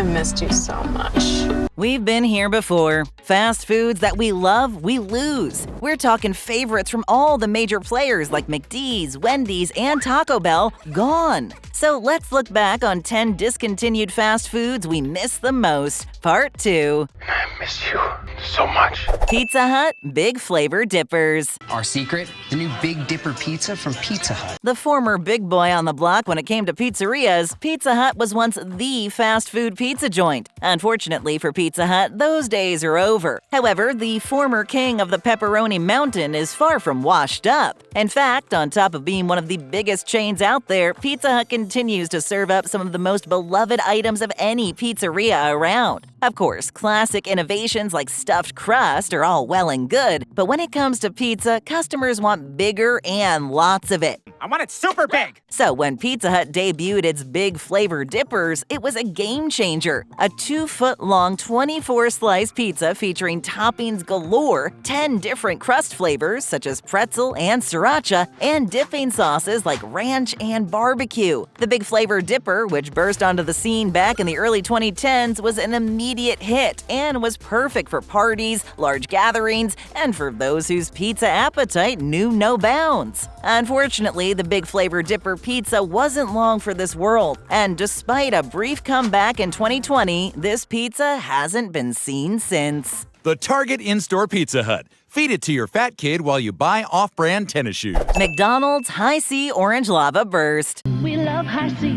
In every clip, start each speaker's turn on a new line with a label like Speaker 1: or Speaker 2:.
Speaker 1: I missed you so much.
Speaker 2: We've been here before. Fast foods that we love, we lose. We're talking favorites from all the major players like McD's, Wendy's, and Taco Bell gone. So let's look back on 10 discontinued fast foods we miss the most. Part 2.
Speaker 3: I miss you so much.
Speaker 2: Pizza Hut Big Flavor Dippers.
Speaker 4: Our secret? The new Big Dipper Pizza from Pizza Hut.
Speaker 2: The former big boy on the block when it came to pizzerias, Pizza Hut was once the fast food pizza joint. Unfortunately for Pizza Hut, those days are over. However, the former king of the pepperoni mountain is far from washed up. In fact, on top of being one of the biggest chains out there, Pizza Hut continues to serve up some of the most beloved items of any pizzeria around. Of course, classic innovations like stuffed crust are all well and good, but when it comes to pizza, customers want bigger and lots of it.
Speaker 5: I want it super big!
Speaker 2: So when Pizza Hut debuted its Big Flavor Dippers, it was a game changer. A 2-foot-long 24-slice pizza featuring toppings galore, 10 different crust flavors such as pretzel and sriracha, and dipping sauces like ranch and barbecue. The Big Flavor Dipper, which burst onto the scene back in the early 2010s, was an immediate hit and was perfect for parties, large gatherings, and for those whose pizza appetite knew no bounds. Unfortunately, the Big Flavor Dipper pizza wasn't long for this world, and despite a brief comeback in 2020, this pizza hasn't been seen since.
Speaker 6: The Target in-store Pizza Hut. Feed it to your fat kid while you buy off-brand tennis shoes.
Speaker 2: McDonald's High C Orange Lava Burst.
Speaker 7: We love High C,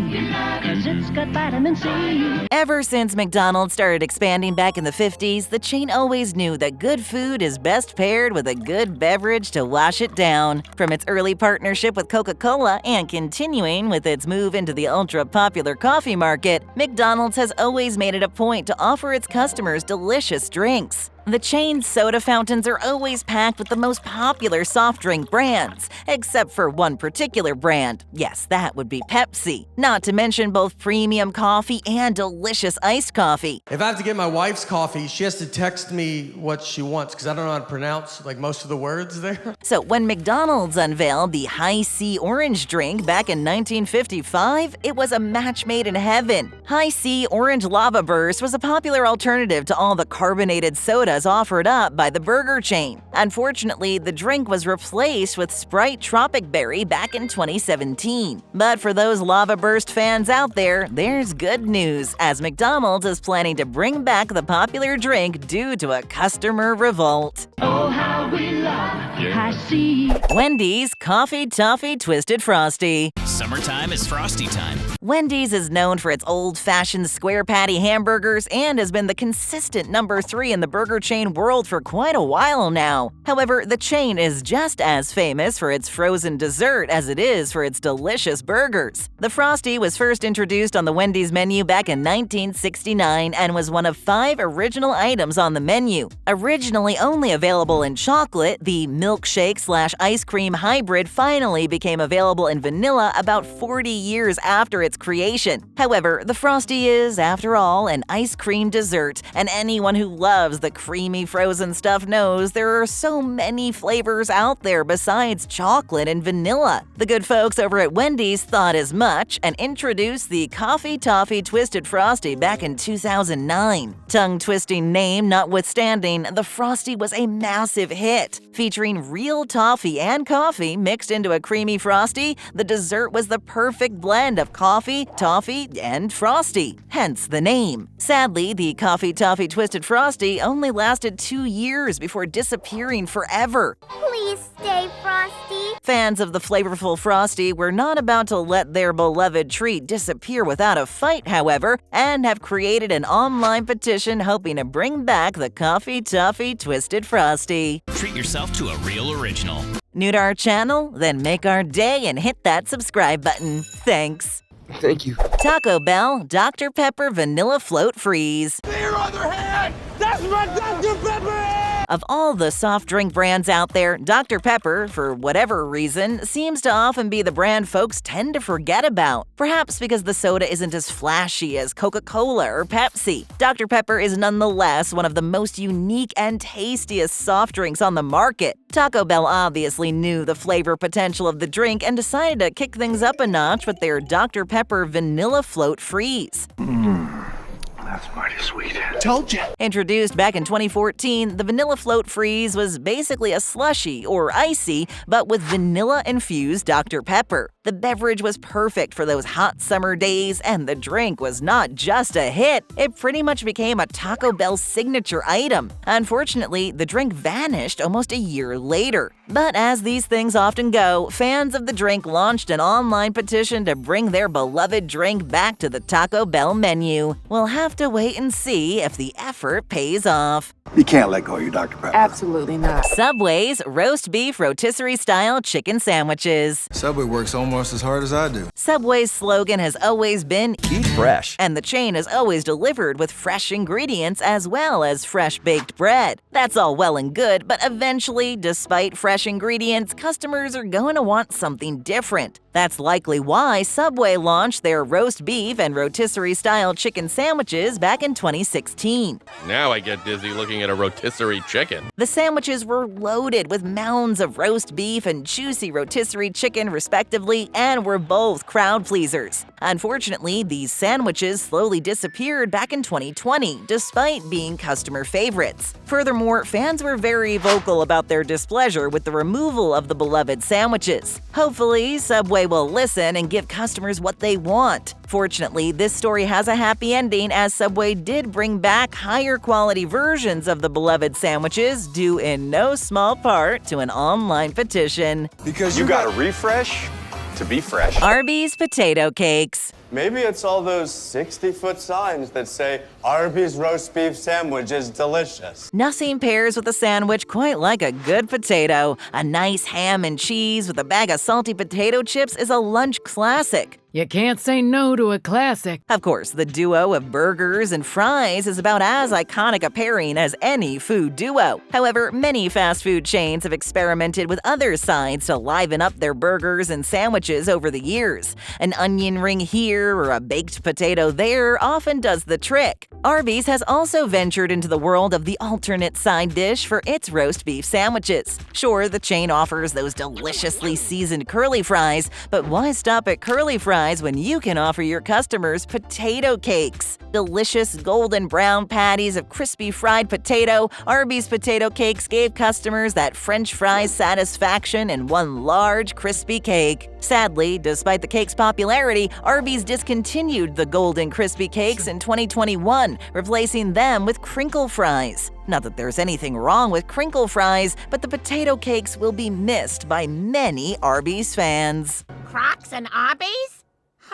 Speaker 7: 'cause it's got vitamin C.
Speaker 2: Ever since McDonald's started expanding back in the 50s, the chain always knew that good food is best paired with a good beverage to wash it down. From its early partnership with Coca-Cola and continuing with its move into the ultra-popular coffee market, McDonald's has always made it a point to offer its customers delicious drinks. The chain's soda fountains are always packed with the most popular soft drink brands, except for one particular brand. Yes, that would be Pepsi. Not to mention both premium coffee and delicious iced coffee.
Speaker 8: If I have to get my wife's coffee, she has to text me what she wants because I don't know how to pronounce most of the words there.
Speaker 2: So when McDonald's unveiled the High C Orange drink back in 1955, it was a match made in heaven. High C Orange Lava Burst was a popular alternative to all the carbonated sodas offered up by the burger chain. Unfortunately, the drink was replaced with Sprite Tropic Berry back in 2017. But for those Lava Burst fans out there, there's good news, as McDonald's is planning to bring back the popular drink due to a customer revolt.
Speaker 7: Oh, how we love High C.
Speaker 2: Wendy's Coffee Toffee Twisted Frosty.
Speaker 9: Summertime is Frosty time.
Speaker 2: Wendy's is known for its old-fashioned square patty hamburgers and has been the consistent number 3 in the burger chain world for quite a while now. However, the chain is just as famous for its frozen dessert as it is for its delicious burgers. The Frosty was first introduced on the Wendy's menu back in 1969 and was one of 5 original items on the menu. Originally only available in chocolate, the milkshake/ice cream hybrid finally became available in vanilla about 40 years after its creation. However, the Frosty is, after all, an ice cream dessert, and anyone who loves the creamy frozen stuff knows there are so many flavors out there besides chocolate and vanilla. The good folks over at Wendy's thought as much and introduced the Coffee Toffee Twisted Frosty back in 2009. Tongue-twisting name notwithstanding, the Frosty was a massive hit. Featuring real toffee and coffee mixed into a creamy Frosty, the dessert was the perfect blend of coffee, toffee, and Frosty, hence the name. Sadly, the Coffee Toffee Twisted Frosty only lasted 2 years before disappearing forever.
Speaker 10: Please stay, Frosty.
Speaker 2: Fans of the flavorful Frosty were not about to let their beloved treat disappear without a fight, however, and have created an online petition hoping to bring back the Coffee Toffee Twisted Frosty.
Speaker 9: Treat yourself to a real original.
Speaker 2: New to our channel? Then make our day and hit that subscribe button. Thanks.
Speaker 3: Thank you.
Speaker 2: Taco Bell Dr. Pepper Vanilla Float Freeze.
Speaker 5: To your other hand! That's my Dr. Pepper!
Speaker 2: Of all the soft drink brands out there, Dr. Pepper, for whatever reason, seems to often be the brand folks tend to forget about. Perhaps because the soda isn't as flashy as Coca-Cola or Pepsi. Dr. Pepper is nonetheless one of the most unique and tastiest soft drinks on the market. Taco Bell obviously knew the flavor potential of the drink and decided to kick things up a notch with their Dr. Pepper Vanilla Float Freeze.
Speaker 3: That
Speaker 5: Told you.
Speaker 2: Introduced back in 2014, the Vanilla Float Freeze was basically a slushie or icy, but with vanilla-infused Dr. Pepper. The beverage was perfect for those hot summer days, and the drink was not just a hit, it pretty much became a Taco Bell signature item. Unfortunately, the drink vanished almost a year later. But as these things often go, fans of the drink launched an online petition to bring their beloved drink back to the Taco Bell menu. We'll have to wait and see if the effort pays off.
Speaker 3: You can't let go of your Dr. Pepper.
Speaker 1: Absolutely not.
Speaker 2: Subway's roast beef rotisserie-style chicken sandwiches.
Speaker 11: Subway works almost as hard as I do.
Speaker 2: Subway's slogan has always been
Speaker 6: Eat fresh.
Speaker 2: and the chain has always delivered with fresh ingredients as well as fresh baked bread. That's all well and good, but eventually, despite fresh ingredients, customers are going to want something different. That's likely why Subway launched their roast beef and rotisserie-style chicken sandwiches back in 2016.
Speaker 12: Now I get dizzy looking at a rotisserie chicken.
Speaker 2: The sandwiches were loaded with mounds of roast beef and juicy rotisserie chicken, respectively, and were both crowd pleasers. Unfortunately, these sandwiches slowly disappeared back in 2020, despite being customer favorites. Furthermore, fans were very vocal about their displeasure with the removal of the beloved sandwiches. Hopefully, Subway will listen and give customers what they want. Fortunately, this story has a happy ending as Subway did bring back higher quality versions of the beloved sandwiches, due in no small part to an online petition.
Speaker 11: Because
Speaker 12: You gotta refresh to be fresh.
Speaker 2: Arby's potato cakes.
Speaker 13: Maybe it's all those 60-foot signs that say, Arby's roast beef sandwich is delicious.
Speaker 2: Nothing pairs with a sandwich quite like a good potato. A nice ham and cheese with a bag of salty potato chips is a lunch classic.
Speaker 1: You can't say no to a classic.
Speaker 2: Of course, the duo of burgers and fries is about as iconic a pairing as any food duo. However, many fast food chains have experimented with other sides to liven up their burgers and sandwiches over the years. An onion ring here or a baked potato there often does the trick. Arby's has also ventured into the world of the alternate side dish for its roast beef sandwiches. Sure, the chain offers those deliciously seasoned curly fries, but why stop at curly fries when you can offer your customers potato cakes? Delicious golden brown patties of crispy fried potato, Arby's potato cakes gave customers that French fries satisfaction in one large crispy cake. Sadly, despite the cake's popularity, Arby's discontinued the golden crispy cakes in 2021, replacing them with crinkle fries. Not that there's anything wrong with crinkle fries, but the potato cakes will be missed by many Arby's fans.
Speaker 10: Crocs and Arby's?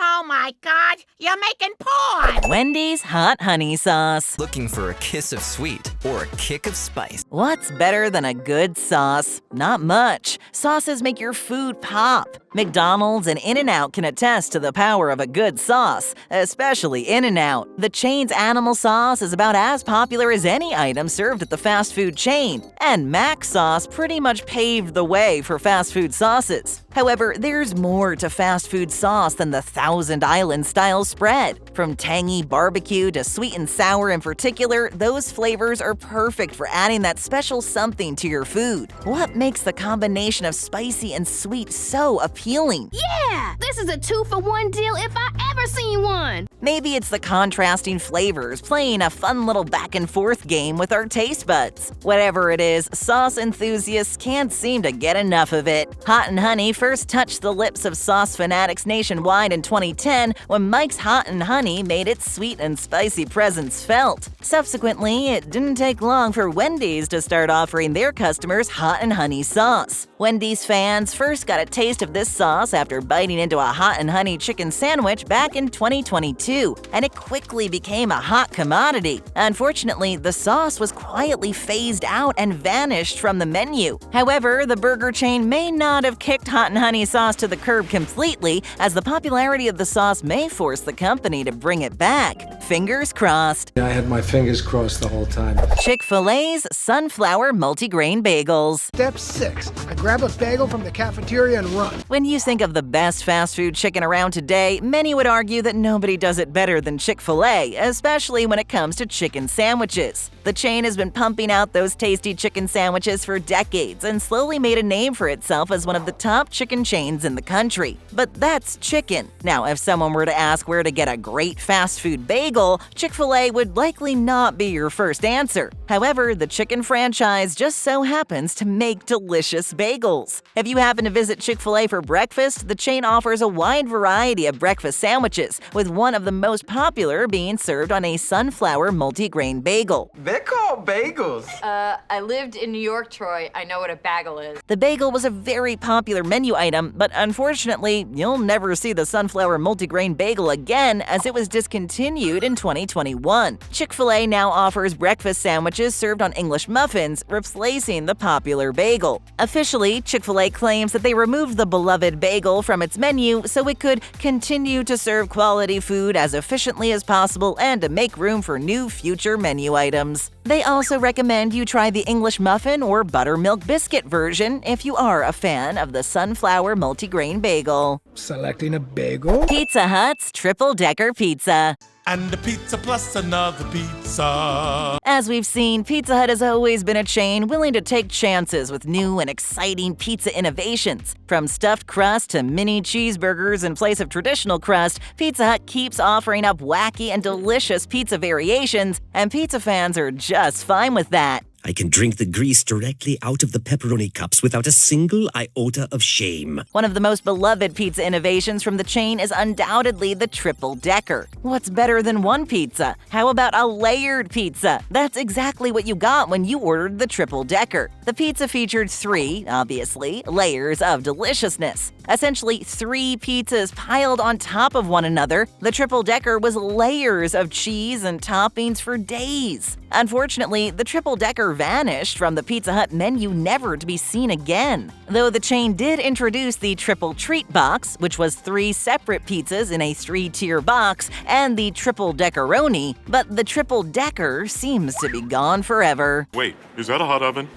Speaker 10: Oh my God, you're making porn!
Speaker 2: Wendy's hot honey sauce.
Speaker 9: Looking for a kiss of sweet or a kick of spice?
Speaker 2: What's better than a good sauce? Not much. Sauces make your food pop. McDonald's and In-N-Out can attest to the power of a good sauce, especially In-N-Out. The chain's animal sauce is about as popular as any item served at the fast food chain, and Mac sauce pretty much paved the way for fast food sauces. However, there's more to fast food sauce than the Thousand Island style spread. From tangy barbecue to sweet and sour in particular, those flavors are perfect for adding that special something to your food. What makes the combination of spicy and sweet so appealing?
Speaker 7: Yeah! This is a 2-for-1 deal if I ever seen one!
Speaker 2: Maybe it's the contrasting flavors playing a fun little back and forth game with our taste buds. Whatever it is, sauce enthusiasts can't seem to get enough of it. Hot and Honey first touched the lips of sauce fanatics nationwide in 2010 when Mike's Hot and Honey made its sweet and spicy presence felt. Subsequently, it didn't take long for Wendy's to start offering their customers Hot and Honey sauce. Wendy's fans first got a taste of this sauce after biting into a Hot and Honey chicken sandwich back in 2022, and it quickly became a hot commodity. Unfortunately, the sauce was quietly phased out and vanished from the menu. However, the burger chain may not have kicked Hot and Honey sauce to the curb completely, as the popularity of the sauce may force the company to bring it back. Fingers crossed.
Speaker 8: I had my fingers crossed the whole time.
Speaker 2: Chick-fil-A's Sunflower Multigrain Bagels.
Speaker 5: Step 6. I grab a bagel from the cafeteria and run.
Speaker 2: When When you think of the best fast food chicken around today, many would argue that nobody does it better than Chick-fil-A, especially when it comes to chicken sandwiches. The chain has been pumping out those tasty chicken sandwiches for decades and slowly made a name for itself as one of the top chicken chains in the country. But that's chicken. Now, if someone were to ask where to get a great fast food bagel, Chick-fil-A would likely not be your first answer. However, the chicken franchise just so happens to make delicious bagels. If you happen to visit Chick-fil-A for breakfast, the chain offers a wide variety of breakfast sandwiches, with one of the most popular being served on a sunflower multigrain bagel.
Speaker 14: They're called bagels.
Speaker 15: I lived in New York, Troy. I know what a bagel is.
Speaker 2: The bagel was a very popular menu item, but unfortunately, you'll never see the sunflower multigrain bagel again as it was discontinued in 2021. Chick-fil-A now offers breakfast sandwiches served on English muffins, replacing the popular bagel. Officially, Chick-fil-A claims that they removed the beloved bagel from its menu so it could continue to serve quality food as efficiently as possible and to make room for new future menu items. They also recommend you try the English muffin or buttermilk biscuit version if you are a fan of the sunflower multigrain bagel.
Speaker 16: Selecting a bagel?
Speaker 2: Pizza Hut's triple-decker pizza.
Speaker 17: And a pizza plus another pizza.
Speaker 2: As we've seen, Pizza Hut has always been a chain willing to take chances with new and exciting pizza innovations. From stuffed crust to mini cheeseburgers in place of traditional crust, Pizza Hut keeps offering up wacky and delicious pizza variations, and pizza fans are just fine with that.
Speaker 18: I can drink the grease directly out of the pepperoni cups without a single iota of shame.
Speaker 2: One of the most beloved pizza innovations from the chain is undoubtedly the triple-decker. What's better than one pizza? How about a layered pizza? That's exactly what you got when you ordered the triple-decker. The pizza featured 3, obviously, layers of deliciousness. Essentially 3 pizzas piled on top of one another, the triple-decker was layers of cheese and toppings for days. Unfortunately, the triple-decker vanished from the Pizza Hut menu, never to be seen again. Though the chain did introduce the Triple Treat Box, which was 3 separate pizzas in a 3-tier box, and the Triple Deckeroni, but the triple-decker seems to be gone forever.
Speaker 19: Wait, is that a hot oven?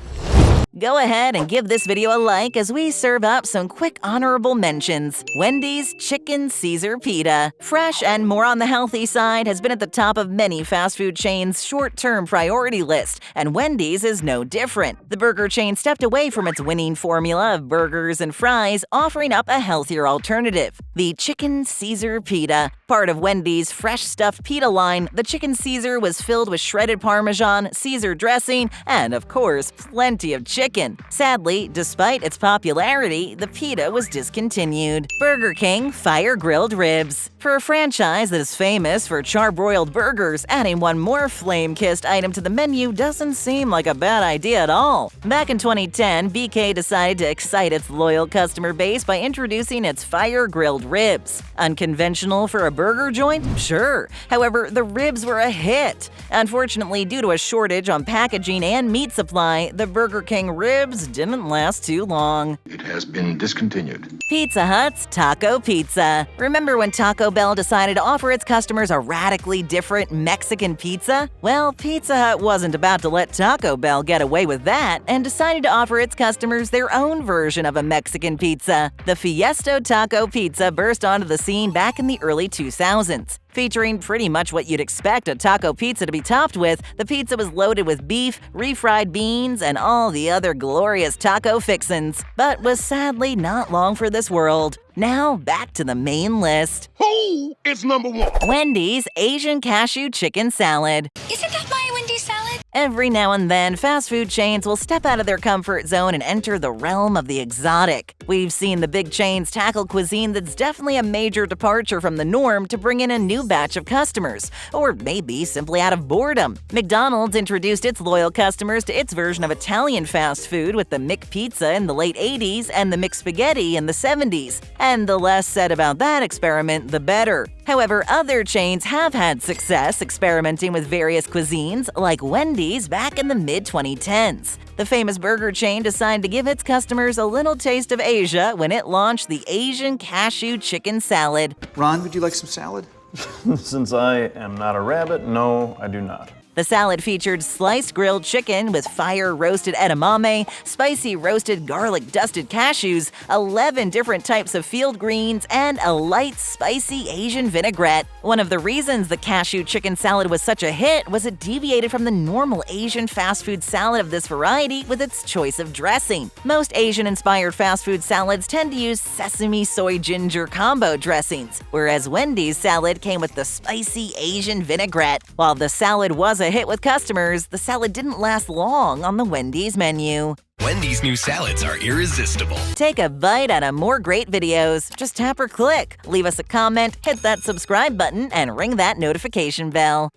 Speaker 2: Go ahead and give this video a like as we serve up some quick honorable mentions. Wendy's Chicken Caesar Pita. Fresh and more on the healthy side has been at the top of many fast food chains' short-term priority list, and Wendy's is no different. The burger chain stepped away from its winning formula of burgers and fries, offering up a healthier alternative. The Chicken Caesar Pita. Part of Wendy's fresh stuffed pita line, the Chicken Caesar was filled with shredded Parmesan, Caesar dressing, and of course, plenty of chicken. Sadly, despite its popularity, the pita was discontinued. Burger King Fire-Grilled Ribs. For a franchise that is famous for charbroiled burgers, adding one more flame-kissed item to the menu doesn't seem like a bad idea at all. Back in 2010, BK decided to excite its loyal customer base by introducing its Fire-Grilled Ribs. Unconventional for a burger joint? Sure. However, the ribs were a hit. Unfortunately, due to a shortage on packaging and meat supply, the Burger King ribs didn't last too long.
Speaker 3: It has been discontinued.
Speaker 2: Pizza Hut's Taco Pizza. Remember when Taco Bell decided to offer its customers a radically different Mexican pizza? Well, Pizza Hut wasn't about to let Taco Bell get away with that and decided to offer its customers their own version of a Mexican pizza. The Fiesta Taco Pizza burst onto the scene back in the early 2000s. Featuring pretty much what you'd expect a taco pizza to be topped with, the pizza was loaded with beef, refried beans, and all the other glorious taco fixins, but was sadly not long for this world. Now, back to the main list.
Speaker 17: Who is number 1?
Speaker 2: Wendy's Asian Cashew Chicken Salad.
Speaker 15: Isn't that my Wendy's salad?
Speaker 2: Every now and then, fast food chains will step out of their comfort zone and enter the realm of the exotic. We've seen the big chains tackle cuisine that's definitely a major departure from the norm to bring in a new batch of customers, or maybe simply out of boredom. McDonald's introduced its loyal customers to its version of Italian fast food with the McPizza in the late 80s and the McSpaghetti in the 70s. And the less said about that experiment, the better. However, other chains have had success experimenting with various cuisines, like Wendy's back in the mid-2010s. The famous burger chain decided to give its customers a little taste of Asia when it launched the Asian Cashew Chicken Salad.
Speaker 11: Ron, would you like some salad?
Speaker 14: Since I am not a rabbit, no, I do not.
Speaker 2: The salad featured sliced grilled chicken with fire-roasted edamame, spicy roasted garlic-dusted cashews, 11 different types of field greens, and a light, spicy Asian vinaigrette. One of the reasons the cashew chicken salad was such a hit was it deviated from the normal Asian fast food salad of this variety with its choice of dressing. Most Asian-inspired fast food salads tend to use sesame soy ginger combo dressings, whereas Wendy's salad came with the spicy Asian vinaigrette. While the salad was a hit with customers, the salad didn't last long on the Wendy's menu.
Speaker 9: Wendy's new salads are irresistible.
Speaker 2: Take a bite out of more great videos. Just tap or click, leave us a comment, hit that subscribe button, and ring that notification bell.